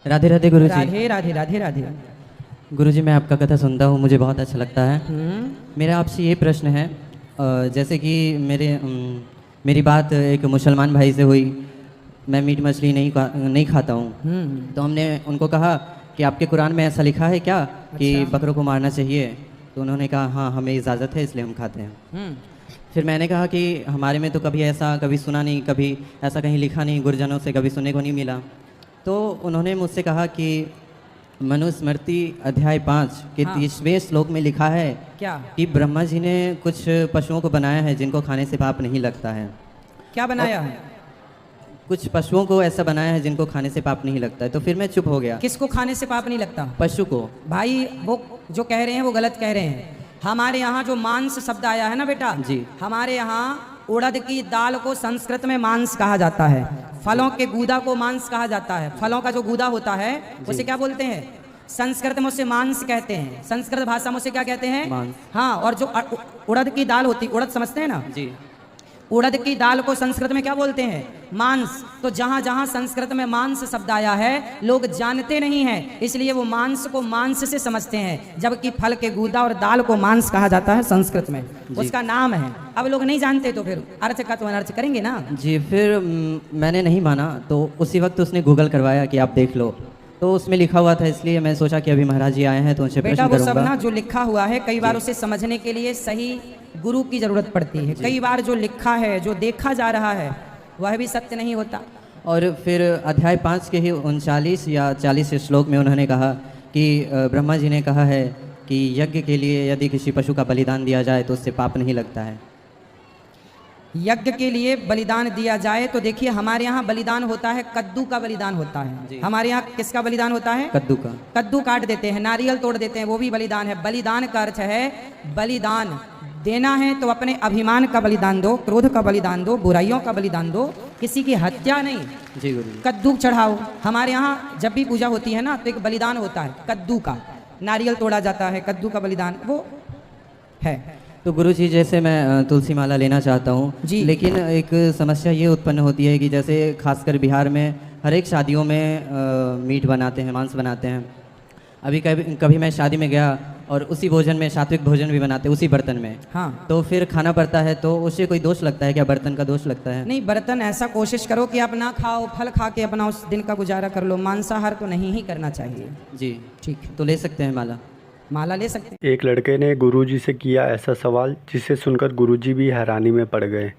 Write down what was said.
राधे राधे गुरुजी। राधे राधे राधे राधे। गुरुजी, मैं आपका कथा सुनता हूँ, मुझे बहुत अच्छा लगता है। मेरा आपसे ये प्रश्न है, जैसे कि मेरी बात एक मुसलमान भाई से हुई। मैं मीट मछली नहीं खाता हूँ। तो हमने उनको कहा कि आपके कुरान में ऐसा लिखा है क्या कि अच्छा। बकरों को मारना चाहिए? तो उन्होंने कहा हाँ, हमें इजाज़त है, इसलिए हम खाते हैं। फिर मैंने कहा कि हमारे में तो कभी सुना नहीं, कभी ऐसा कहीं लिखा नहीं, गुरुजनों से कभी सुनने को नहीं मिला। तो उन्होंने मुझसे कहा कि मनुस्मृति अध्याय 5 के हाँ। 30वें श्लोक में लिखा है क्या कि ब्रह्मा जी ने कुछ पशुओं को बनाया है जिनको खाने से पाप नहीं लगता है। क्या बनाया है? कुछ पशुओं को ऐसा बनाया है जिनको खाने से पाप नहीं लगता है। तो फिर मैं चुप हो गया। किसको खाने से पाप नहीं लगता? पशु को। भाई वो जो कह रहे हैं वो गलत कह रहे हैं। हमारे यहाँ जो मांस शब्द आया है ना बेटा जी। हमारे यहाँ उड़द की दाल को संस्कृत में मांस कहा जाता है। फलों के गूदा को मांस कहा जाता है। फलों का जो गूदा होता है उसे क्या बोलते हैं? संस्कृत में उसे मांस कहते हैं। संस्कृत भाषा में उसे क्या कहते हैं? मांस। हाँ, और जो उड़द की दाल होती, उड़द समझते हैं ना? जी। उड़द की दाल को संस्कृत में क्या बोलते हैं? मांस। तो जहां जहां संस्कृत में मांस शब्द आया है लोग जानते नहीं हैं, इसलिए वो मांस को मांस से समझते हैं, जबकि फल के गूदा और दाल को मांस कहा जाता है संस्कृत में, उसका नाम है। अब लोग नहीं जानते तो फिर अर्थ का तो अनर्थ करेंगे ना। जी। फिर मैंने नहीं माना, तो उसी वक्त उसने गूगल करवाया कि आप देख लो, तो उसमें लिखा हुआ था, इसलिए मैं सोचा कि अभी महाराज जी आए हैं तो उनसे बेटा प्रश्न वो सब करूंगा। ना जो लिखा हुआ है कई बार उसे समझने के लिए सही गुरु की जरूरत पड़ती है। कई बार जो लिखा है, जो देखा जा रहा है, वह भी सत्य नहीं होता। और फिर अध्याय 5 के ही 39 या 40 श्लोक में उन्होंने कहा कि ब्रह्मा जी ने कहा है कि यज्ञ के लिए यदि किसी पशु का बलिदान दिया जाए तो उससे पाप नहीं लगता है। यज्ञ के लिए बलिदान दिया जाए तो देखिए हमारे यहाँ बलिदान होता है, कद्दू का बलिदान होता है। हमारे यहाँ किसका बलिदान होता है? कद्दू का। कद्दू काट देते हैं, नारियल तोड़ देते हैं, वो भी बलिदान है। बलिदान का अर्थ है बलिदान देना है तो अपने अभिमान का बलिदान दो, क्रोध का बलिदान दो, बुराइयों का बलिदान दो, किसी की हत्या नहीं। जी गुरु। कद्दू चढ़ाओ। हमारे यहाँ जब भी पूजा होती है ना तो एक बलिदान होता है कद्दू का, नारियल तोड़ा जाता है, कद्दू का बलिदान वो है। तो गुरु जी, जैसे मैं तुलसी माला लेना चाहता हूँ जी। लेकिन एक समस्या ये उत्पन्न होती है कि जैसे खासकर बिहार में हर एक शादियों में मीट बनाते हैं, मांस बनाते हैं। अभी कभी मैं शादी में गया और उसी भोजन में सात्विक भोजन भी बनाते हैं, उसी बर्तन में। हाँ। तो फिर खाना पड़ता है, तो उससे कोई दोष लगता है क्या? बर्तन का दोष लगता है? नहीं, बर्तन ऐसा कोशिश करो कि आप ना खाओ, फल खा के अपना उस दिन का गुजारा कर लो। मांसाहार तो नहीं ही करना चाहिए। जी ठीक है, तो ले सकते हैं माला? माला ले सकते हैं। एक लड़के ने गुरुजी से किया ऐसा सवाल जिसे सुनकर गुरुजी भी हैरानी में पड़ गए।